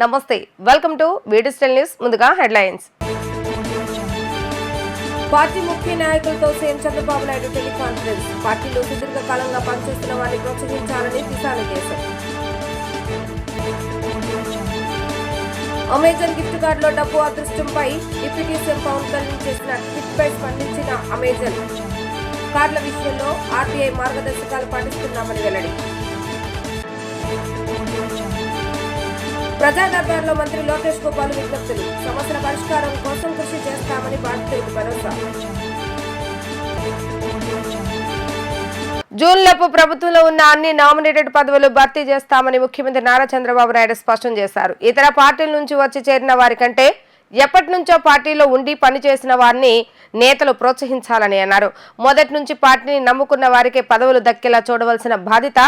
నమస్తే, welcome to వీడిస్టల్ news. ముందుగా headlines. Party ముఖ్య నాయకులతో సీఎం చంద్రబాబు నాయుడు టెలికాన్ఫరెన్స్. పార్టీలో సుదీర్ఘకాలంగా పనిచేస్తున్న వారిని ప్రోత్సహించాలని దిశానిర్దేశం. అమెజాన్ గిఫ్ట్ కార్డులో డబ్బు అదృష్టంపై డిప్యూటీ సీఎం పవన్ కళ్యాణ్ చేసిన ట్వీట్ పై స్పందించిన అమెజాన్ కార్డుల విషయంలో ఆర్బీఐ మార్గదర్శకాలు పాటిస్తున్నామని వెల్లడి. ప్రజా దర్బార్లో మంత్రి లోకేష్ కు పలు విజ్ఞప్తులు. సమస్యల పరిష్కారం కోసం కృషి చేస్తామని బాధితులకు భరోసా. జూన్లోపు ప్రభుత్వంలో ఉన్న అన్ని నామినేటెడ్ పదవులు భర్తీ చేస్తామని ముఖ్యమంత్రి నారా చంద్రబాబు నాయుడు స్పష్టం చేశారు. ఇతర పార్టీల నుంచి వచ్చి చేరిన వారి కంటే ఎప్పటి నుంచో పార్టీలో ఉండి పనిచేసిన వారిని నేతలు ప్రోత్సహించాలని అన్నారు. మొదటి నుంచి పార్టీని నమ్ముకున్న వారికే పదవులు దక్కేలా చూడవలసిన బాధ్యత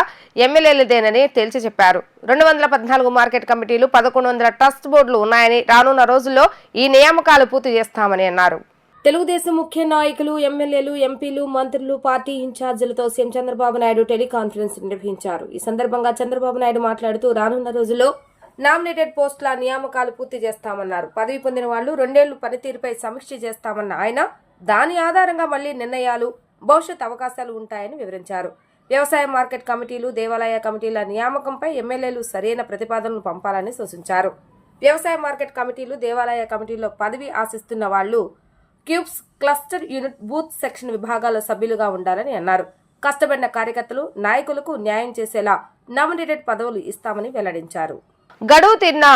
ఎమ్మెల్యేలదేనని తేల్చి చెప్పారు. 214 మార్కెట్ కమిటీలు, 1100 ట్రస్ట్ బోర్డులు ఉన్నాయని, రానున్న రోజుల్లో ఈ నియామకాలు పూర్తి చేస్తామని అన్నారు. తెలుగుదేశం ముఖ్య నాయకులు, ఎమ్మెల్యేలు, ఎంపీలు, మంత్రులు, పార్టీ ఇన్ఛార్జీలతో సీఎం చంద్రబాబు నాయుడు టెలికాన్ఫరెన్స్ నిర్వహించారు. ఈ సందర్భంగా చంద్రబాబు నాయుడు మాట్లాడుతూ రానున్న రోజుల్లో నామినేటెడ్ పోస్టుల నియామకాలు పూర్తి చేస్తామన్నారు. పదవి పొందిన వాళ్లు 2 ఏళ్లు పనితీరుపై సమీక్ష చేస్తామన్న ఆయన దాని ఆధారంగా మళ్లీ నిర్ణయాలు, భవిష్యత్ అవకాశాలు ఉంటాయని వివరించారు. వ్యవసాయ మార్కెట్ కమిటీలు, దేవాలయ కమిటీల నియామకంపై ఎమ్మెల్యేలు సరైన ప్రతిపాదనలు పంపాలని సూచించారు. వ్యవసాయ మార్కెట్ కమిటీలు, దేవాలయ కమిటీల్లో పదవి ఆశిస్తున్న వాళ్లు cubes, cluster unit, booth section విభాగాల సభ్యులుగా ఉండాలని అన్నారు. కష్టపడిన కార్యకర్తలు, నాయకులకు న్యాయం చేసేలా నామినేటెడ్ పదవులు ఇస్తామని వెల్లడించారు. గడువు తీరిన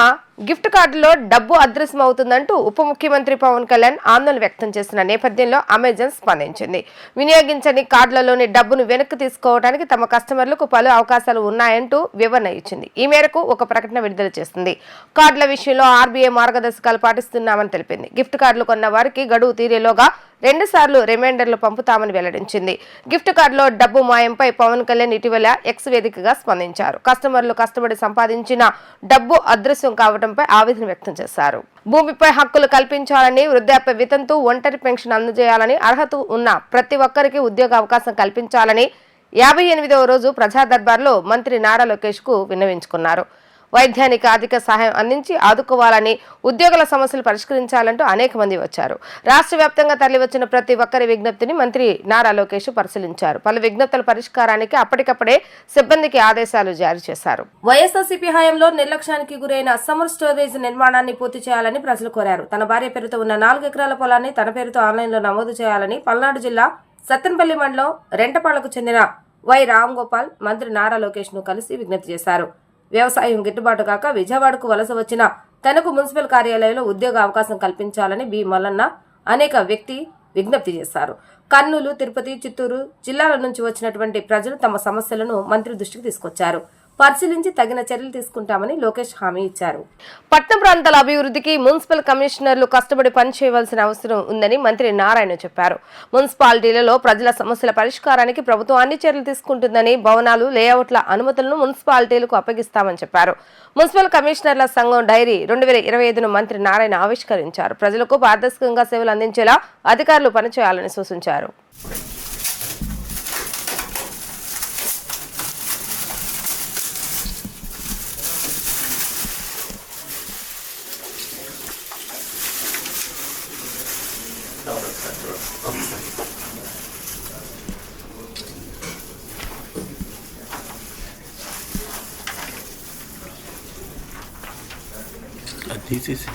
గిఫ్ట్ కార్డులో డబ్బు అదృశ్యమవుతుందంటూ ఉప ముఖ్యమంత్రి పవన్ కళ్యాణ్ ఆందోళన వ్యక్తం చేసిన నేపథ్యంలో అమెజాన్ స్పందించింది. వినియోగించని కార్డులలోని డబ్బును వెనక్కి తీసుకోవడానికి తమ కస్టమర్లకు పలు అవకాశాలు ఉన్నాయంటూ వివరణ ఇచ్చింది. ఈ మేరకు ఒక ప్రకటన విడుదల చేసింది. కార్డుల విషయంలో ఆర్బీఐ మార్గదర్శకాలు పాటిస్తున్నామని తెలిపింది. గిఫ్ట్ కార్డులు కొన్న వారికి గడువు తీరేలోగా 2 సార్లు రిమైండర్లు పంపుతామని వెల్లడించింది. గిఫ్ట్ కార్డులో డబ్బు మాయంపై పవన్ కళ్యాణ్ ఇటీవల ఎక్స్ వేదికగా స్పందించారు. కస్టమర్లు కష్టపడి సంపాదించిన డబ్బు అదృశ్యం కావడంపై ఆవేదన వ్యక్తం చేశారు. భూమిపై హక్కులు కల్పించాలని, వృద్ధాప్య వితంతు, ఒంటరి పెన్షన్ అందజేయాలని, అర్హత ఉన్న ప్రతి ఒక్కరికి ఉద్యోగ అవకాశం కల్పించాలని 58వ రోజు ప్రజా దర్బార్లో మంత్రి నారా లోకేష్ కు విన్నవించుకున్నారు. వైద్యానికి ఆర్థిక సహాయం అందించి ఆదుకోవాలని, ఉద్యోగుల సమస్యలు పరిష్కరించాలంటూ అనేక మంది వచ్చారు. రాష్ట్ర వ్యాప్తంగా తరలివచ్చిన ప్రతి ఒక్కరి విజ్ఞప్తిని మంత్రి నారా లోకేష్ పరిశీలించారు. పలు విజ్ఞప్తుల పరిష్కారానికి అప్పటికప్పుడే సిబ్బందికి ఆదేశాలు జారీ చేశారు. వైఎస్ఆర్సీపీ హయాంలో నిర్లక్ష్యానికి గురైన సమ్మర్ స్టోరేజ్ నిర్మాణాన్ని పూర్తి చేయాలని ప్రజలు కోరారు. తన భార్య పేరుతో ఉన్న 4 ఎకరాల పొలాన్ని తన పేరుతో ఆన్లైన్లో నమోదు చేయాలని పల్నాడు జిల్లా సత్తెనపల్లి మండలం రెంటపాళ్లకు చెందిన వై రామ్ గోపాల్ మంత్రి నారా లోకేష్ ను కలిసి విజ్ఞప్తి చేశారు. వ్యవసాయం గిట్టుబాటు కాక విజయవాడకు వలస వచ్చిన తనకు మున్సిపల్ కార్యాలయంలో ఉద్యోగ అవకాశం కల్పించాలని బి మల్లన్న అనేక వ్యక్తి విజ్ఞప్తి చేశారు. కర్నూలు, తిరుపతి, చిత్తూరు జిల్లాల నుంచి వచ్చినటువంటి ప్రజలు తమ సమస్యలను మంత్రి దృష్టికి తీసుకొచ్చారు. పరిశీలించి తగిన చర్యలు తీసుకుంటామని లోకేష్ హామీ ఇచ్చారు. పట్టణ ప్రాంతాల అభివృద్ధికి మున్సిపల్ కమిషనర్లు కష్టపడి పనిచేయవలసిన అవసరం ఉందని మంత్రి నారాయణ చెప్పారు. మున్సిపాలిటీలలో ప్రజల సమస్యల పరిష్కారానికి ప్రభుత్వం అన్ని చర్యలు తీసుకుంటుందని, భవనాలు, లేఅవుట్ల అనుమతులను మున్సిపాలిటీలకు అప్పగిస్తామని చెప్పారు. మున్సిపల్ కమిషనర్ల సంఘం డైరీ 2025ను మంత్రి నారాయణ ఆవిష్కరించారు. ప్రజలకు పారదర్శకంగా సేవలు అందించేలా అధికారులు పనిచేయాలని సూచించారు. తీసేసి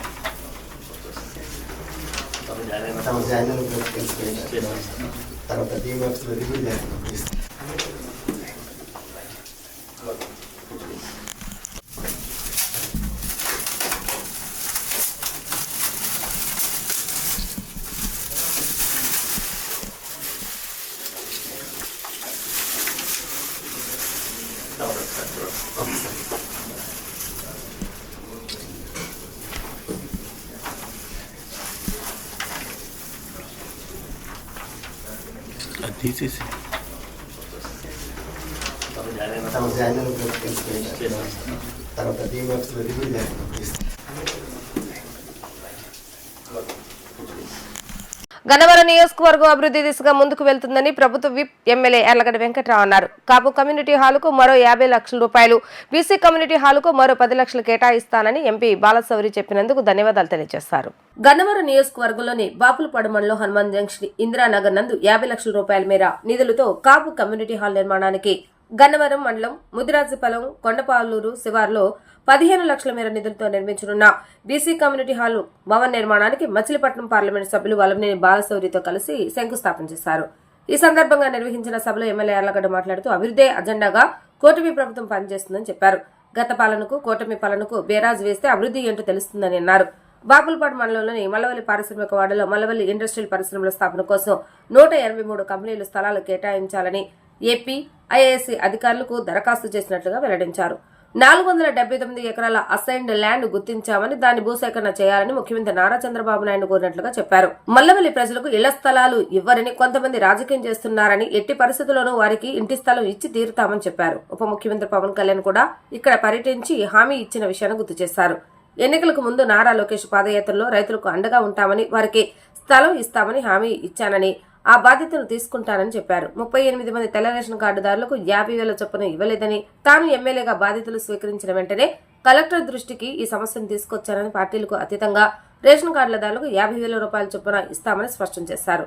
గన్నవరం నియోజకవర్గం అభివృద్ధి దిశగా ముందుకు వెళ్తుందని ప్రభుత్వ విప్ ఎమ్మెల్యే ఎర్లగడ్డ వెంకట్రావు అన్నారు. కాపు కమ్యూనిటీ హాలుకు మరో 50 లక్షల రూపాయలు, బీసీ కమ్యూనిటీ హాలుకు మరో 10 లక్షలు కేటాయిస్తానని ఎంపీ బాలశౌరి చెప్పినందుకు ధన్యవాదాలు తెలియజేశారు. గన్నవరం నియోజకవర్గంలోని బాపులపాడు మండలం హనుమాన్ జంక్షన్ ఇందిరానగర్ నందు 50 లక్షల రూపాయల మేర నిధులతో కాపు కమ్యూనిటీ హాల్ నిర్మాణానికి గన్నవరం మండలం ముదిరాజుపాలెం కొండపాలూరు శివార్లో 15 లక్షల మేర నిధులతో నిర్మించనున్న బీసీ కమ్యూనిటీ హాల్ భవన నిర్మాణానికి మచిలీపట్నం పార్లమెంట్ సభ్యులు వల్లభనేని బాలశౌరితో కలిసి శంకుస్థాపన చేశారు. ఈ సందర్భంగా నిర్వహించిన సభలో ఎమ్మెల్యే యార్లగడ్డ మాట్లాడుతూ అభివృద్ధి అజెండాగా కూటమి ప్రభుత్వం పనిచేస్తుందని చెప్పారు. గత పాలనకు కూటమి పాలనకు బేరాజు వేస్తే అభివృద్ధి ఏంటో తెలుస్తుందని అన్నారు. బాపులపాడు మండలంలోని మల్లవల్లి పారిశ్రామిక వాడలో మల్లవల్లి ఇండస్ట్రియల్ పరిశ్రమల స్థాపన కోసం 183 కంపెనీలు స్థలాలు కేటాయించాలని ఏపీ ఐఏఎస్సీ అధికారులకు దరఖాస్తు చేసినట్లుగా వెల్లడించారు. 479 ఎకరాల అసైన్డ్ ల్యాండ్ గుర్తించామని దాన్ని భూసేకరణ చేయాలని ముఖ్యమంత్రి నారా చంద్రబాబు నాయుడు కోరినట్లుగా చెప్పారు. మల్లవల్లి ప్రజలకు ఇళ్ల స్థలాలు ఇవ్వరని కొంతమంది రాజకీయం చేస్తున్నారని, ఎట్టి పరిస్థితుల్లోనూ వారికి ఇంటి స్థలం ఇచ్చి తీరుతామని చెప్పారు. ఉప ముఖ్యమంత్రి పవన్ కళ్యాణ్ కూడా ఇక్కడ పర్యటించి హామీ ఇచ్చిన విషయాన్ని గుర్తు చేశారు. ఎన్నికలకు ముందు నారా లోకేష్ పాదయాత్రలో రైతులకు అండగా ఉంటామని, వారికి స్థలం ఇస్తామని హామీ ఇచ్చానని, ఆ బాధ్యతను తీసుకుంటానని చెప్పారు. 38 మంది తెల్ల రేషన్ కార్డుదారులకు 50,000 చొప్పున ఇవ్వలేదని, తాను ఎమ్మెల్యేగా బాధ్యతలు స్వీకరించిన వెంటనే కలెక్టర్ దృష్టికి ఈ సమస్యను తీసుకొచ్చారని, పార్టీలకు అతీతంగా రేషన్ కార్డులదారులకు 50,000 రూపాయల చొప్పున ఇస్తామని స్పష్టం చేశారు.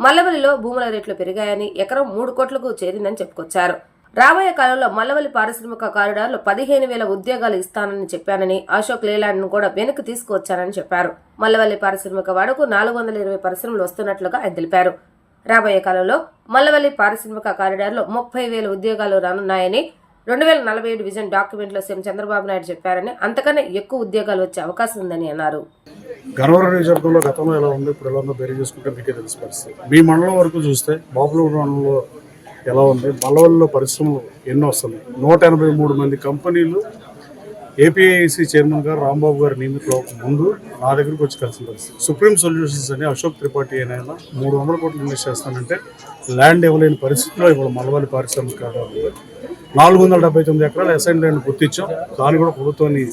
మల్లవల్లిలో భూముల రేట్లు పెరిగాయని, ఎకరం 3 కోట్లకు చేరిందని చెప్పుకొచ్చారు. రాబోయే కాలంలో మల్లవల్లి పారిశ్రామిక కారిడార్లో 15,000 ఉద్యోగాలు ఇస్తానని చెప్పానని, అశోక్ లేలాండ్ ను కూడా వెనక్కి తీసుకువచ్చానని చెప్పారు. మల్లవల్లి పారిశ్రామిక వాడకు 420 పరిశ్రమలు వస్తున్నట్లుగా ఆయన తెలిపారు. రాబోయే కాలంలో మల్లవల్లి పారిశ్రామిక కారిడార్లో 30,000 ఉద్యోగాలు రానున్నాయని, 2047 విజన్ డాక్యుమెంట్లో సీఎం చంద్రబాబు నాయుడు చెప్పారని, అంతకన్నా ఎక్కువ ఉద్యోగాలు వచ్చే అవకాశం ఉందని అన్నారు. గన్నవరం నియోజకవర్గంలో గతంలో ఎలా ఉంది, ఇప్పుడు ఎలా ఉందో బేరీ చేసుకుంటే మీకే తెలిసి పరిస్థితి. మీ మండలం వరకు చూస్తే బాపులపాడు మండలంలో ఎలా ఉంది, మల్లవల్లిలో పరిశ్రమలు ఎన్నో వస్తున్నాయి. 183 మంది కంపెనీలు ఏపీఐసి చైర్మన్ గారు రాంబాబు గారు నియమితులు ముందు నా దగ్గరకు వచ్చి కలిసిన పరిస్థితి. సుప్రీం సొల్యూషన్స్ అని అశోక్ త్రిపాఠి అయినా 300 కోట్లు ఇన్వెస్ట్ చేస్తానంటే ల్యాండ్ ఇవ్వలేని పరిస్థితిలో ఇప్పుడు మల్లవల్లి పారిశ్రామిక 479 ఎకరాలు అసైన్ ల్యాండ్ గుర్తించాం. దాన్ని కూడా ప్రభుత్వాన్ని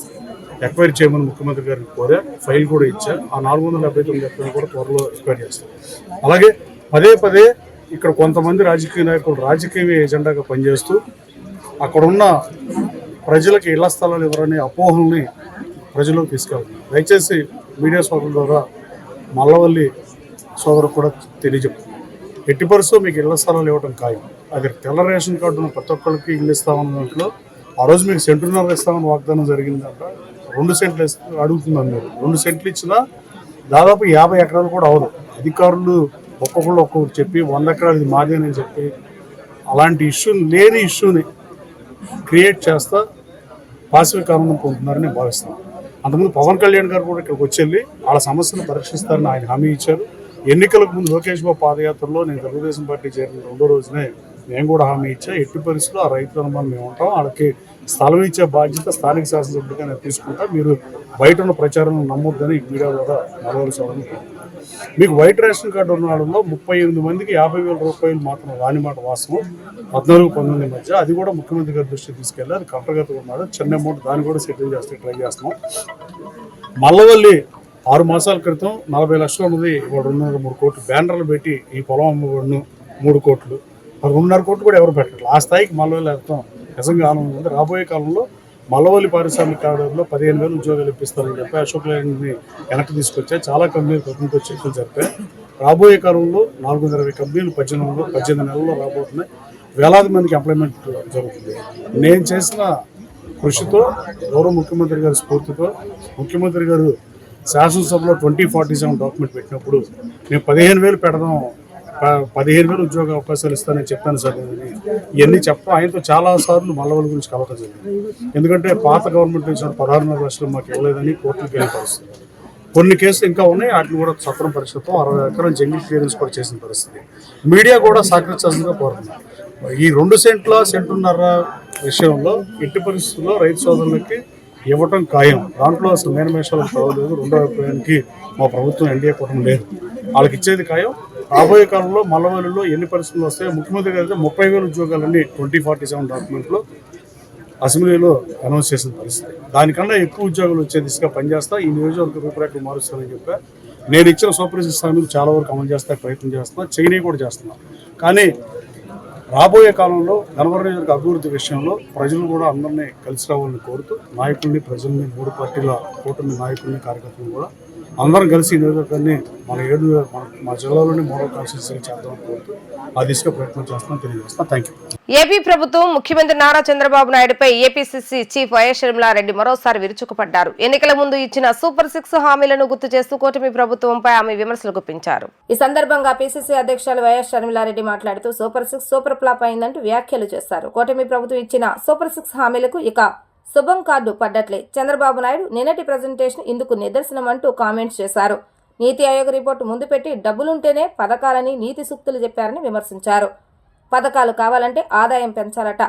ఎక్వైరీ చేయమని ముఖ్యమంత్రి గారికి కోరా, ఫైల్ కూడా ఇచ్చా. ఆ 479 ఎకరాలు కూడా త్వరలో ఎక్వైరీ చేస్తాం. అలాగే పదే ఇక్కడ కొంతమంది రాజకీయ నాయకులు రాజకీయ ఎజెండాగా పనిచేస్తూ అక్కడున్న ప్రజలకి ఇళ్ల స్థలాలు ఇవ్వరనే అపోహల్ని ప్రజలకు తీసుకెళ్తారు. దయచేసి మీడియా సోదరుల ద్వారా మల్లవల్లి సోదరు కూడా తెలియజెప్తారు. ఎట్టి పరిస్థితుల్లో మీకు ఇళ్ల స్థలాలు ఇవ్వడం ఖాయం. అది తెల్ల రేషన్ కార్డు ఉన్న ప్రతి ఒక్కరికి ఇల్లు ఇస్తామన్న దాంట్లో ఆ రోజు మీకు సెంటున్నర ఇస్తామని వాగ్దానం జరిగిందంట. 2 సెంట్లు అడుగుతున్నాను. మీరు 2 సెంట్లు ఇచ్చినా దాదాపు 50 ఎకరాలు కూడా అవదు. అధికారులు ఒక్కొక్కరు చెప్పి 100 ఎకరాలు ఇది మాదేనని చెప్పి అలాంటి లేని ఇష్యూని క్రియేట్ చేస్తా పాసిఫిక్ ఆనందం పొందుతున్నారని భావిస్తున్నాను. అంతకుముందు పవన్ కళ్యాణ్ గారు కూడా ఇక్కడికి వచ్చి వాళ్ళ సమస్యను పరీక్షిస్తారని ఆయన హామీ ఇచ్చారు. ఎన్నికలకు ముందు లోకేష్ బాబు పాదయాత్రలో నేను తెలుగుదేశం పార్టీ చేరిన 2వ రోజునే నేను కూడా హామీ ఇచ్చా. ఎట్టి పరిస్థితుల్లో ఆ రైతుల అనుమానం మేము ఉంటాం. వాళ్ళకి స్థలం ఇచ్చే బాధ్యత స్థానిక శాసనసభ్యుడిగా నేను తీసుకుంటా. మీరు బయట ఉన్న ప్రచారం నమ్మొద్దని మీడియా ద్వారా నడవలసి. మీకు వైట్ రేషన్ కార్డు ఉన్న వాళ్ళలో 38 మందికి 50,000 రూపాయలు మాత్రం రాని మాట వాస్తవం. 14-19 మధ్య అది కూడా ముఖ్యమంత్రి గారి దృష్టికి తీసుకెళ్ళి అది కలెక్టర్ గారితో ఉన్నాడు. చిన్న అమౌంట్ దాన్ని కూడా సెటిల్ చేస్తే ట్రై చేస్తున్నాం. మల్లవల్లి 6 మాసాల క్రితం 40 లక్షలు ఉన్నది, ఇవాళ 203 కోట్లు బ్యానర్లు పెట్టి ఈ పొలం అమ్మబడిను 3 కోట్లు, 2.5 కోట్లు కూడా ఎవరు పెట్టారు. ఆ స్థాయికి మల్లవల్లి అర్థం నిజంగా ఆనందం ఉంది. రాబోయే కాలంలో మల్లవల్లి పారిశ్రామిక కారిడార్లో 15,000 ఉద్యోగాలు ఇప్పిస్తారని చెప్పి అశోక్ లేలాండ్ని వెనక్కి తీసుకొచ్చాయి. చాలా కంపెనీలు ప్రభుత్వంతో చర్చలు జరిపాయి. రాబోయే కాలంలో 420 కంపెనీలు 18 నెలల్లో రాబోతున్నాయి. వేలాది మందికి ఎంప్లాయ్మెంట్ జరుగుతుంది. నేను చేసిన కృషితో, గౌరవ ముఖ్యమంత్రి గారి స్ఫూర్తితో, ముఖ్యమంత్రి గారు శాసనసభలో 2047 డాక్యుమెంట్ పెట్టినప్పుడు నేను 15,000 పెడదాం, 15,000 ఉద్యోగ అవకాశాలు ఇస్తానని చెప్పాను సార్. ఇవన్నీ ఆయనతో చాలాసార్లు మల్లవల్లి గురించి కలవటం జరిగింది. ఎందుకంటే పాత గవర్నమెంట్ ఇచ్చిన 16.5 లక్షలు మాకు ఇవ్వలేదని కోర్టులకు వెళ్ళిన పరిస్థితి. కొన్ని కేసులు ఇంకా ఉన్నాయి. వాటిని కూడా సత్వరం పరిస్థితితో 60 ఎకరాల జంగిల్ క్లియరెన్స్ కూడా చేసిన పరిస్థితి. మీడియా కూడా సహకరించాల్సిందిగా కోరుతున్నాం. ఈ 2 సెంటున్నర విషయంలో ఎట్టి పరిస్థితుల్లో రైతు సోదరులకి ఇవ్వటం ఖాయం. దాంట్లో అసలు మేనమేషాలకు తావలేదు. 2వ అభిప్రాయానికి మా ప్రభుత్వం ఎన్డీఏ కూటమి లేదు. వాళ్ళకి ఇచ్చేది ఖాయం. రాబోయే కాలంలో మల్లవల్లిలో ఎన్ని పరిస్థితులు వస్తాయో ముఖ్యమంత్రి గారు 30,000 ఉద్యోగాలన్నీ 2047 డాక్యుమెంట్లో అసెంబ్లీలో అనౌన్స్ చేసిన పరిస్థితి. దానికన్నా ఎక్కువ ఉద్యోగాలు వచ్చే దిశగా పనిచేస్తా. ఈ నియోజకవర్గ రూపురేఖలు మారుస్తానని చెప్పా. నేను ఇచ్చిన సూపర్ సిక్స్ హామీలు చాలా వరకు అమలు చేస్తే ప్రయత్నం చేస్తున్నా, చేయని కూడా చేస్తున్నా. కానీ రాబోయే కాలంలో గన్నవరం నియోజకవర్గ అభివృద్ధి విషయంలో ప్రజలు కూడా అందరినీ కలిసి రావాలని కోరుతూ నాయకుల్ని, ప్రజల్ని, 3 పార్టీల కూటమి నాయకుల్ని, కార్యకర్తలు కూడా అందరం కలిసి ఈ నియోజకవర్గాన్ని మా జిల్లాలోని 3వ కాన్స్టిట్యూన్సీగా చేద్దామని కోరుతూ ఆ దిశగా ప్రయత్నం చేస్తామని తెలియజేస్తాను. Thank you. ఏపీ ప్రభుత్వం ముఖ్యమంత్రి నారా చంద్రబాబు నాయుడుపై ఏపీసీసీ చీఫ్ వైఎస్ షర్మిలారెడ్డి మరోసారి విరుచుకుపడ్డారు. ఎన్నికల ముందు ఇచ్చిన సూపర్ 6 హామీలను గుర్తు చేస్తూ కూటమి ప్రభుత్వంపై ఆమె విమర్శలు గుప్పించారు. ఈ సందర్భంగా పీసీసీ అధ్యక్షులు వైఎస్ షర్మిలారెడ్డి మాట్లాడుతూ సూపర్ 6 సూపర్ ఫ్లాప్ అయిందంటూ వ్యాఖ్యలు చేశారు. కూటమి ప్రభుత్వం ఇచ్చిన సూపర్ 6 హామీలకు ఇక శుభం కార్డు పడ్డట్లే. చంద్రబాబు నాయుడు నిన్నటి ప్రజెంటేషన్ ఇందుకు నిదర్శనం అంటూ కామెంట్స్ చేశారు. నీతి ఆయోగ్ రిపోర్టు ముందు పెట్టి డబ్బులుంటేనే పథకాలని నీతి సూక్తులు చెప్పారని విమర్శించారు. పథకాలు కావాలంటే ఆదాయం పెంచాలట,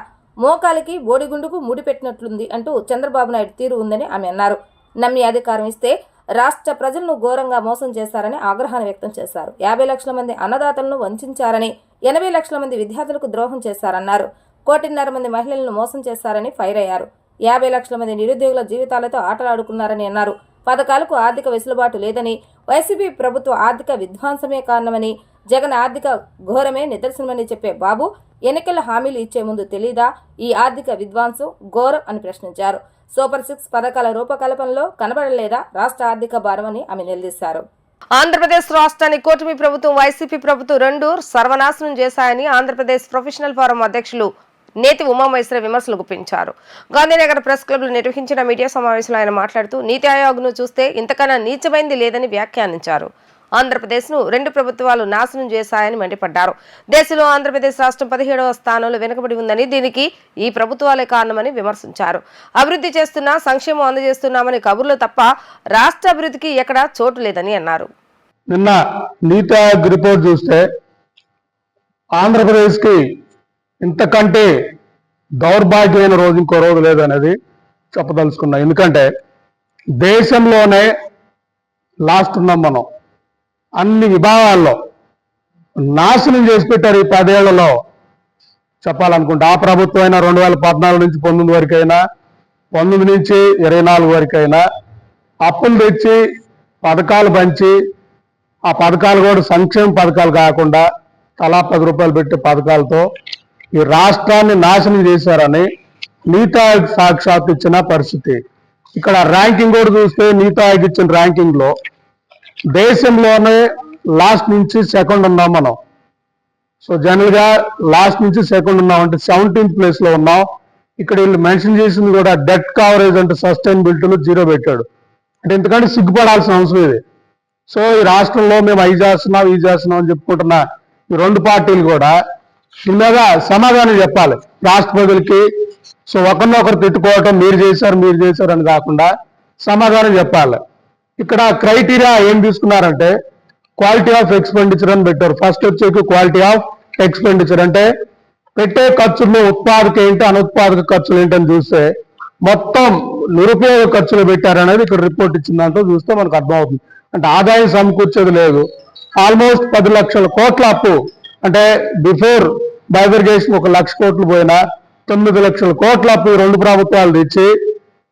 మోకాలికి బోడిగుండుకు ముడిపెట్టినట్లుంది అంటూ చంద్రబాబు నాయుడు తీరు ఉందని ఆమె అన్నారు. నమ్మి అధికారం ఇస్తే రాష్ట్ర ప్రజలను ఘోరంగా మోసం చేశారని ఆగ్రహాన్ని వ్యక్తం చేశారు. 50 లక్షల మంది అన్నదాతలను వంచారని, 80 లక్షల మంది విద్యార్థులకు ద్రోహం చేశారన్నారు. 1.5 కోటి మంది మహిళలను మోసం చేశారని ఫైర్ అయ్యారు. 50 లక్షల మంది నిరుద్యోగుల జీవితాలతో ఆటలాడుకున్నారని అన్నారు. పథకాలకు ఆర్థిక వెసులుబాటు లేదని, వైసీపీ ప్రభుత్వ ఆర్థిక విధ్వంసమే కారణమని, జగన్ ఆర్థిక ఘోరమే నిదర్శనమని చెప్పే బాబు ఎన్నికల హామీలు ఇచ్చే ముందు తెలీదా ఈ ఆర్థిక విధ్వంసం ఘోరం అని ప్రశ్నించారు. సూపర్ 6 పథకాల రూపకల్పనలో కనబడలేదా రాష్ట్ర ఆర్థిక భారమని ఆమె నిలదీశారు. ఆంధ్రప్రదేశ్ రాష్ట్రాన్ని కూటమి ప్రభుత్వం, వైసీపీ ప్రభుత్వం 2 సర్వనాశనం చేశాయని ఆంధ్రప్రదేశ్ ప్రొఫెషనల్ ఫోరం అధ్యక్షులు నేతి ఉమామహేశ్వర విమర్శలు గుప్పించారు. గాంధీనగర్ ప్రెస్ క్లబ్లో నిర్వహించిన మీడియా సమావేశంలో ఆయన మాట్లాడుతూ నీతి ఆయోగ్ను చూస్తే ఇంతకన్నా నీచమైంది లేదని వ్యాఖ్యానించారు. ఆంధ్రప్రదేశ్ను 2 ప్రభుత్వాలు నాశనం చేశాయని మండిపడ్డారు. దేశంలో ఆంధ్రప్రదేశ్ రాష్ట్రం 17వ స్థానంలో వెనుకబడి ఉందని, దీనికి ఈ ప్రభుత్వాలే కారణమని విమర్శించారు. అభివృద్ధి చేస్తున్నా, సంక్షేమం అందజేస్తున్నామని కబుర్లు తప్ప రాష్ట్ర అభివృద్ధికి ఎక్కడా చోటు లేదని అన్నారు. నిన్న నీతి ఆయోగ్ రిపోర్ట్ చూస్తే ఆంధ్రప్రదేశ్కి ఇంతకంటే దౌర్భాగ్యమైన రోజు ఇంకో రోజు లేదనేది చెప్పదలుచుకున్నా. ఎందుకంటే దేశంలోనే లాస్ట్ ఉన్నాం మనం. అన్ని విభాగాల్లో నాశనం చేసి పెట్టారు ఈ 10 ఏళ్లలో చెప్పాలనుకుంటే. ఆ ప్రభుత్వం అయినా 2014 నుంచి 19 వరకైనా, 19 నుంచి 24 వరకైనా అప్పులు తెచ్చి పథకాలు పంచి, ఆ పథకాలు కూడా సంక్షేమ పథకాలు కాకుండా తలా 10 రూపాయలు పెట్టే పథకాలతో ఈ రాష్ట్రాన్ని నాశనం చేశారని నీతి ఆయోగ్ సాక్షాత్ ఇచ్చిన పరిస్థితి. ఇక్కడ ర్యాంకింగ్ కూడా చూస్తే నీతి ఆయోగ్ ఇచ్చిన ర్యాంకింగ్ లో దేశంలోనే లాస్ట్ నుంచి సెకండ్ ఉన్నాం మనం. సో జనరల్ గా లాస్ట్ నుంచి సెకండ్ ఉన్నాం అంటే 17th ప్లేస్ లో ఉన్నాం. ఇక్కడ వీళ్ళు మెన్షన్ చేసింది కూడా డెట్ కవరేజ్ అంటే సస్టైనబిలిటీలో 0 పెట్టాడు. అంటే ఎందుకంటే సిగ్గుపడాల్సిన అవసరం ఇది. సో ఈ రాష్ట్రంలో మేము అవి చేస్తున్నాం, ఇవి చేస్తున్నాం అని చెప్పుకుంటున్న ఈ 2 పార్టీలు కూడా చిన్నగా సమాధానం చెప్పాలి రాష్ట్ర ప్రజలకి. సో ఒకరినొకరు తిట్టుకోవటం, మీరు చేశారు అని కాకుండా సమాధానం చెప్పాలి. ఇక్కడ క్రైటీరియా ఏం తీసుకున్నారంటే క్వాలిటీ ఆఫ్ ఎక్స్పెండిచర్ అని పెట్టారు. ఫస్ట్ వచ్చేకి క్వాలిటీ ఆఫ్ ఎక్స్పెండిచర్ అంటే పెట్టే ఖర్చుల్లో ఉత్పాదక ఏంటి, అనుత్పాదక ఖర్చులు ఏంటని చూస్తే మొత్తం నిరుపయోగ ఖర్చులు పెట్టారనేది ఇక్కడ రిపోర్ట్ ఇచ్చిన దాంట్లో చూస్తే మనకు అర్థమవుతుంది. అంటే ఆదాయం సమకూర్చేది లేదు. ఆల్మోస్ట్ 10 లక్షల కోట్ల అప్పు, అంటే బిఫోర్ బైఫర్గేషన్ 1 లక్ష కోట్లు పోయినా 9 లక్షల కోట్ల అప్పు ఈ 2 ప్రభుత్వాలు తెచ్చి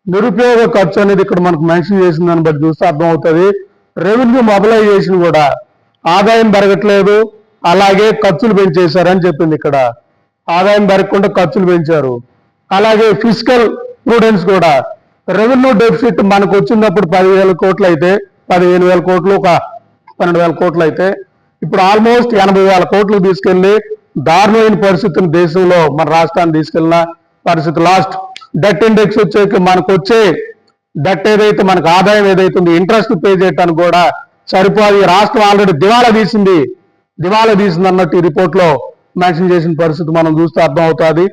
నిరుపయోగ ఖర్చు అనేది ఇక్కడ మనకు మెన్షన్ చేసిన దాన్ని బట్టి చూస్తే అర్థమవుతుంది. రెవెన్యూ మొబిలైజేషన్ కూడా ఆదాయం పెరగట్లేదు, అలాగే ఖర్చులు పెంచేశారని చెప్పింది. ఇక్కడ ఆదాయం పెరగకుండా ఖర్చులు పెంచారు. అలాగే ఫిజికల్ ప్రూడెన్స్ కూడా రెవెన్యూ డెఫిసిట్ మనకు వచ్చినప్పుడు 10,000 కోట్లు అయితే 15,000 కోట్లు, ఒక 12,000 కోట్లు అయితే ఇప్పుడు ఆల్మోస్ట్ 80,000 కోట్లు తీసుకెళ్లి దారుణమైన పరిస్థితిని దేశంలో మన రాష్ట్రాన్ని తీసుకెళ్లిన పరిస్థితి. లాస్ట్ డెట్ ఇండెక్స్ వచ్చేకి మనకు వచ్చే డెట్ ఏదైతే మనకు ఆదాయం ఏదైతే ఉంది ఇంట్రెస్ట్ పే చేయడానికి కూడా సరిపోదు. రాష్ట్రం ఆల్రెడీ దివాలా తీసింది అన్నట్టు ఈ రిపోర్ట్ లో మెన్షన్ చేసిన పరిస్థితి మనం చూస్తే అర్థం అవుతుంది.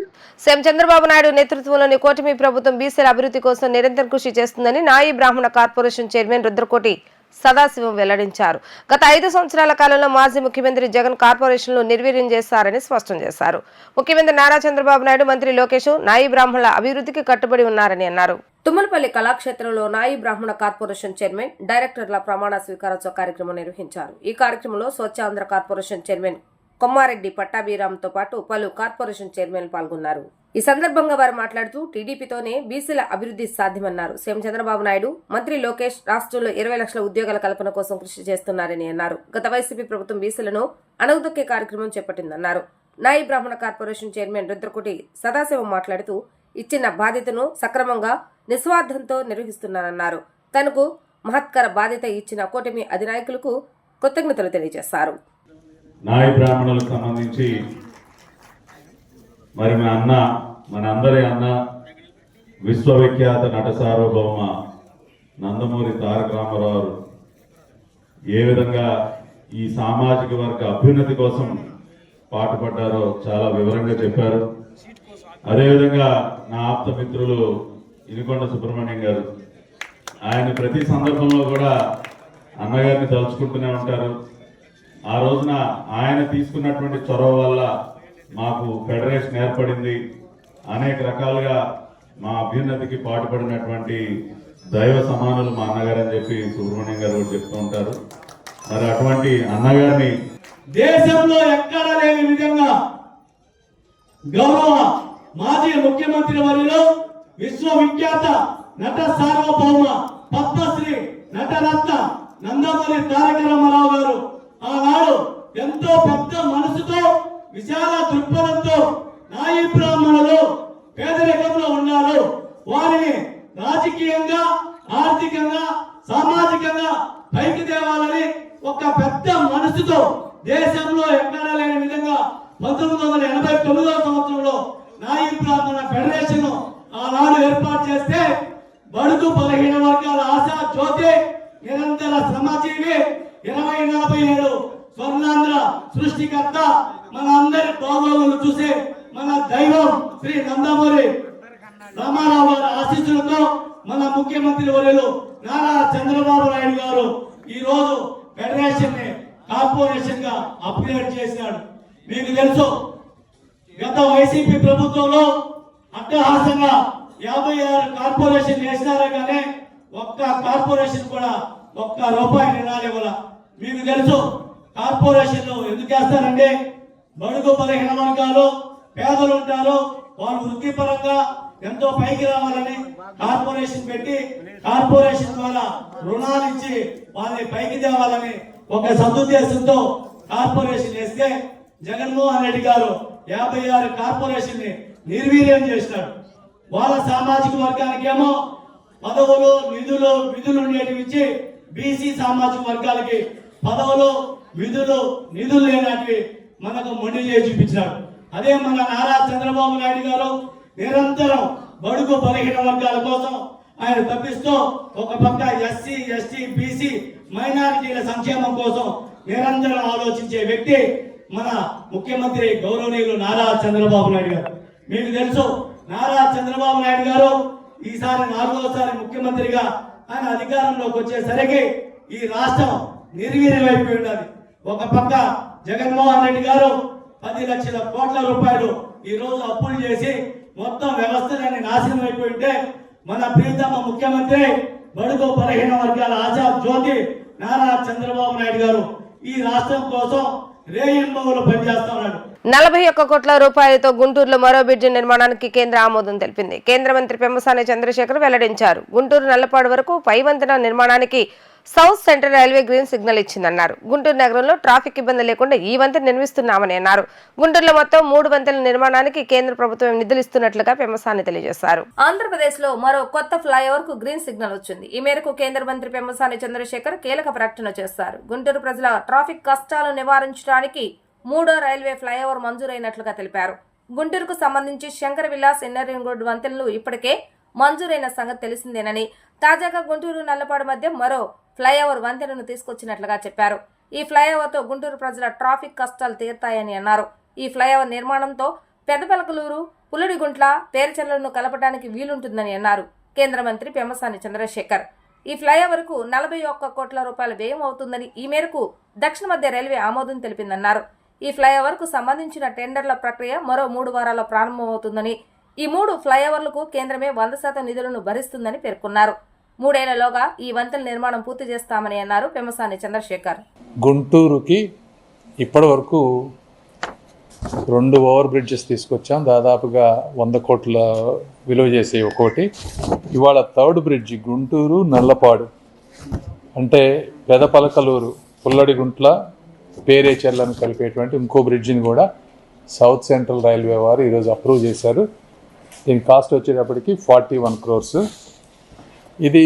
సీఎం చంద్రబాబు నాయుడు నేతృత్వంలోని కూటమి ప్రభుత్వం బీసీల అభివృద్ధి కోసం నిరంతరం కృషి చేస్తుందని నాయి బ్రాహ్మణ కార్పొరేషన్ చైర్మన్ రుద్రకోటి సదాశివం వెల్లడించారు. గత 5 సంవత్సరాల కాలంలో మాజీ ముఖ్యమంత్రి జగన్ కార్పొరేషన్లు నిర్వీర్యం చేశారని స్పష్టం చేశారు. ముఖ్యమంత్రి నారా చంద్రబాబు నాయుడు, మంత్రి లోకేష్ నాయి బ్రాహ్మణుల అభివృద్ధికి కట్టుబడి ఉన్నారని అన్నారు. తుమ్మలపల్లి కళాక్షేత్రంలో నాయి బ్రాహ్మణ కార్పొరేషన్ చైర్మన్, డైరెక్టర్ల ప్రమాణ స్వీకారోత్సవ కార్యక్రమం నిర్వహించారు. ఈ కార్యక్రమంలో స్వచ్ఛాంధ్ర కార్పొరేషన్ చైర్మన్ కొమ్మారెడ్డి పట్టాభిరామ్తో పాటు పలు కార్పొరేషన్ చైర్మన్లు పాల్గొన్నారు. ఈ సందర్భంగా వారు మాట్లాడుతూ టీడీపీతోనే బీసీల అభివృద్ధి సాధ్యమన్నారు. సీఎం చంద్రబాబు నాయుడు, మంత్రి లోకేష్ రాష్ట్రంలో 20 లక్షల ఉద్యోగాల కల్పన కోసం కృషి చేస్తున్నారని అన్నారు. గత వైసీపీ ప్రభుత్వం బీసీలను అణగదొక్కే కార్యక్రమం చేపట్టిందన్నారు. నాయి బ్రాహ్మణ కార్పొరేషన్ చైర్మన్ రుద్రకోటి సదాశివం మాట్లాడుతూ ఇచ్చిన బాధ్యతను సక్రమంగా నిస్వార్థంతో నిర్వహిస్తున్నారన్నారు. తనకు మహత్కర బాధ్యత ఇచ్చిన కూటమి అధినాయకులకు కృతజ్ఞతలు తెలియజేశారు. నాయి బ్రాహ్మణులకు సంబంధించి మరి మనందరి అన్న విశ్వవిఖ్యాత నట సార్వభౌమ నందమూరి తారక రామారావు ఏ విధంగా ఈ సామాజిక వర్గ అభ్యున్నతి కోసం పాటుపడ్డారో చాలా వివరంగా చెప్పారు. అదేవిధంగా నా ఆప్త మిత్రులు ఇనికొండ సుబ్రహ్మణ్యం గారు, ఆయన ప్రతి సందర్భంలో కూడా అన్నగారిని తలుచుకుంటూనే ఉంటారు. ఆ రోజున ఆయన తీసుకున్నటువంటి చొరవ వల్ల మాకు ఫెడరేషన్ ఏర్పడింది. అనేక రకాలుగా మా అభ్యున్నతికి పాటుపడినటువంటి దైవ సమానులు మా అన్నగారు అని చెప్పి సుబ్రహ్మణ్యం గారు కూడా చెప్తూ ఉంటారు. మరి అటువంటి అన్నగారిని దేశంలో ఎక్కడా లేని విధంగా గౌరవ మాజీ ముఖ్యమంత్రి వర్యులు విశ్వవిఖ్యాత నట సార్వభౌమ పద్మశ్రీ నటరత్న నందమూరి తారక రామారావు గారు ఆనాడు ఎంతో పెద్ద మనసుతో విశాల దృక్పథంతో నాయి బ్రాహ్మణులు పేదరికంలో ఉన్నారు, వారిని రాజకీయంగా, ఆర్థికంగా, సామాజికంగా పైకి తేవాలని ఒక పెద్ద మనసుతో దేశంలో ఎక్కడా లేని విధంగా 1989వ సంవత్సరంలో నాయి బ్రాహ్మణ ఫెడరేషన్ ఆనాడు ఏర్పాటు చేస్తే బడుగు బలహీన వర్గాల ఆశా జ్యోతి, నిరంతర శ్రమజీవి, 2047 స్వర్ణాంధ్ర సృష్టికర్త, మన అందరి బాగోగులు చూసే మన దైవం శ్రీ నందమూరి రామారావు గారి ఆశీస్సులతో మన ముఖ్యమంత్రి వర్యులు నారా చంద్రబాబు నాయుడు గారు ఈ రోజు ఫెడరేషన్ ని కార్పొరేషన్ గా అప్గ్రేడ్ చేశాడు. మీకు తెలుసు, గత వైసీపీ ప్రభుత్వంలో అట్టహాసంగా 56 కార్పొరేషన్ వేసినారే కానీ ఒక్క కార్పొరేషన్ కూడా ₹1 నినాలివ్వాల. మీకు తెలుసు, కార్పొరేషన్లు ఎందుకు వేస్తారంటే బడుగు బలహీన వర్గాలు, పేదలు ఉంటారు, వారు వృత్తిపరంగా ఎంతో పైకి రావాలని కార్పొరేషన్ పెట్టి కార్పొరేషన్ ద్వారా రుణాలు ఇచ్చి వాళ్ళని పైకి తేవాలని ఒక సదుద్దేశంతో కార్పొరేషన్ వేస్తే జగన్మోహన్ రెడ్డి గారు 56 కార్పొరేషన్ ని నిర్వీర్యం చేసినాడు. వాళ్ళ సామాజిక వర్గానికి ఏమో పదవులు, విధులు ఉండేటివి ఇచ్చి బీసీ సామాజిక వర్గాలకి పదవులు, నిధులు లేనటివి మనకు మొండి చేసి చూపించినాడు. అదే మన నారా చంద్రబాబు నాయుడు గారు నిరంతరం బడుగు బలహీన వర్గాల కోసం ఆయన తప్పిస్తూ ఒక పక్క ఎస్సీ, ఎస్టీ, బీసీ మైనారిటీల సంక్షేమం కోసం నిరంతరం ఆలోచించే వ్యక్తి మన ముఖ్యమంత్రి గౌరవనీయులు నారా చంద్రబాబు నాయుడు గారు. మీకు తెలుసు, నారా చంద్రబాబు నాయుడు గారు ఈసారి 4వసారి ముఖ్యమంత్రిగా ఆయన అధికారంలోకి వచ్చేసరికి ఈ రాష్ట్రం నిర్వీర్యమైపోయి ఉన్నది. ఒక పక్క జగన్మోహన్ రెడ్డి గారు 10 లక్షల కోట్ల రూపాయలు ఈ రోజు అప్పులు చేసి మొత్తం వ్యవస్థలన్నీ నాశనం అయిపోయింటే మన ప్రియతమ ముఖ్యమంత్రి బడుగు బలహీన వర్గాల ఆశా జ్యోతి నారా చంద్రబాబు నాయుడు గారు ఈ రాష్ట్రం కోసం రేయింబవలు పనిచేస్తా ఉన్నాడు. 41 కోట్ల రూపాయలతో గుంటూరులో మరో బ్రిడ్జి నిర్మాణానికి కేంద్ర ఆమోదం తెలిపింది. కేంద్ర మంత్రి పెమ్మసాని చంద్రశేఖర్ వెల్లడించారు. గుంటూరు నల్లపాడు వరకు పై వంతెన నిర్మాణానికి south central railway green signal ఇచ్చిందన్నారు. గుంటూరు నగరంలో ట్రాఫిక్ ఇబ్బంది లేకుండా ఈ వంతెన నిర్మిస్తున్నామని అన్నారు. గుంటూరులో మొత్తం 3 వంతెనల నిర్మాణానికి కేంద్ర ప్రభుత్వం నిధులు ఇస్తున్నట్లుగా పెమ్మసాని తెలియజేశారు. ఆంధ్రప్రదేశ్ లో మరో కొత్త ఫ్లైఓవర్ కు గ్రీన్ సిగ్నల్ వచ్చింది. ఈ మేరకు కేంద్ర మంత్రి పెమ్మసాని చంద్రశేఖర్ కీలక ప్రకటన చేశారు. గుంటూరు ప్రజల ట్రాఫిక్ కష్టాలు నివారించడానికి 3వ రైల్వే ఫ్లైఓవర్ మంజూరైనట్లుగా తెలిపారు. గుంటూరుకు సంబంధించి Shankara Vilas inner ring road వంతెనలు ఇప్పటికే మంజూరైన సంగతి తెలిసిందేనని, తాజాగా గుంటూరు నల్లపాడు మధ్య మరో ఫ్లైఓవర్ వంతెనను తీసుకొచ్చినట్లుగా చెప్పారు. ఈ ఫ్లైఓవర్ తో గుంటూరు ప్రజల ట్రాఫిక్ కష్టాలు తీరుతాయని అన్నారు. ఈ ఫ్లైఓవర్ నిర్మాణంతో పెదపలకలూరు, పుల్లడిగుంట్ల, పేరుచెర్లను కలపడానికి వీలుంటుందని అన్నారు కేంద్ర మంత్రి పెమ్మసాని చంద్రశేఖర్. ఈ ఫ్లైఓవర్ కు 41 కోట్ల రూపాయల వ్యయం అవుతుందని, ఈ మేరకు దక్షిణ మధ్య రైల్వే ఆమోదం తెలిపిందన్నారు. ఈ ఫ్లైఓవర్ కు సంబంధించిన టెండర్ల ప్రక్రియ మరో 3 వారాల్లో ప్రారంభమవుతుందని, ఈ 3 ఫ్లైఓవర్లకు కేంద్రమే 100% నిధులను భరిస్తుందని పేర్కొన్నారు. 3 ఏళ్లలోగా ఈ వంతెన నిర్మాణం పూర్తి చేస్తామని అన్నారు పెమ్మసాని చంద్రశేఖర్. గుంటూరుకి ఇప్పటి వరకు 2 ఓవర్ బ్రిడ్జెస్ తీసుకొచ్చాం, దాదాపుగా 100 కోట్ల విలువ చేసే ఒక్కోటి. ఇవాళ 3rd బ్రిడ్జి గుంటూరు నల్లపాడు అంటే పెదపలకలూరు పుల్లడిగుంట్ల పేరేచెర్లను కలిపేటువంటి ఇంకో బ్రిడ్జిని కూడా సౌత్ సెంట్రల్ రైల్వే వారు ఈరోజు అప్రూవ్ చేశారు. దీని కాస్ట్ వచ్చేటప్పటికి 41 crores. ఇది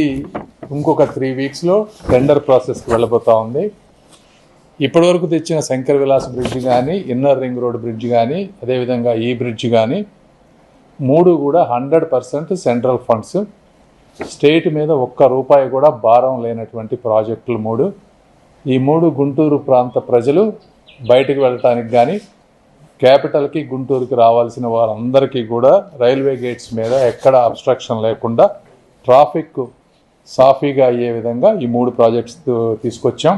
ఇంకొక 3 వీక్స్లో టెండర్ ప్రాసెస్కి వెళ్ళబోతూ ఉంది. ఇప్పటివరకు తెచ్చిన శంకర్ విలాస్ బ్రిడ్జ్ కానీ, ఇన్నర్ రింగ్ రోడ్ బ్రిడ్జ్ కానీ, అదేవిధంగా ఈ బ్రిడ్జ్ కానీ 3 కూడా 100% సెంట్రల్ ఫండ్స్. స్టేట్ మీద ₹1 కూడా భారం లేనటువంటి ప్రాజెక్టులు 3. ఈ 3 గుంటూరు ప్రాంత ప్రజలు బయటకు వెళ్ళటానికి కానీ, క్యాపిటల్కి గుంటూరుకి రావాల్సిన వారందరికీ కూడా రైల్వే గేట్స్ మీద ఎక్కడ అబ్స్ట్రక్షన్ లేకుండా ట్రాఫిక్ సాఫీగా అయ్యే విధంగా ఈ 3 ప్రాజెక్ట్స్ తీసుకొచ్చాం.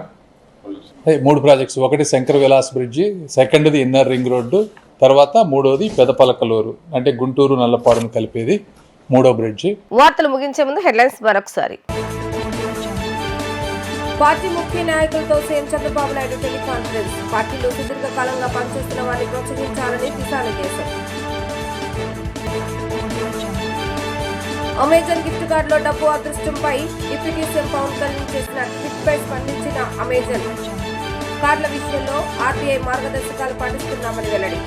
3 ప్రాజెక్ట్స్, ఒకటి శంకర్ విలాస్ బ్రిడ్జి, సెకండ్ది ఇన్నర్ రింగ్ రోడ్డు, తర్వాత 3వది పెదపలకలూరు అంటే గుంటూరు నల్లపాడును కలిపేది 3వ బ్రిడ్జి. వార్తలు ముగించే ముందు హెడ్లైన్స్ మరొకసారి. పార్టీ ముఖ్య నాయకులతో సీఎం చంద్రబాబు నాయుడు టెలికాన్ఫరెన్స్. పార్టీలో సుదీర్ఘకాలంగా పనిచేస్తున్న వారిని ప్రోత్సహించాలని దిశానిర్దేశం. అమెజాన్ గిఫ్ట్ కార్డులో డబ్బు అదృష్టంపై డిప్యూటీ సీఎం పవన్ కళ్యాణ్ చేసిన ట్వీట్పై స్పందించిన అమెజాన్. కార్డుల విషయంలో ఆర్బీఐ మార్గదర్శకాలు పాటిస్తున్నామని వెల్లడి.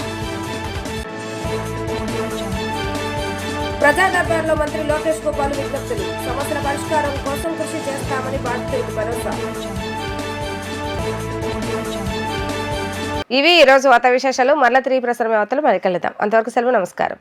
ప్రజా దర్బార్లో మంత్రి లోకేష్ గోపాల్ విజ్ఞప్తులు. సమస్యల పరిష్కారం కోసం కృషి చేస్తామని బాధితులకు భరోసా. ఇవి ఈరోజు వార్తా విశేషాలు. మరలా తిరిగి ప్రసారం అవతలు మరి కలుద్దాం. అంతవరకు సెలవు, నమస్కారం.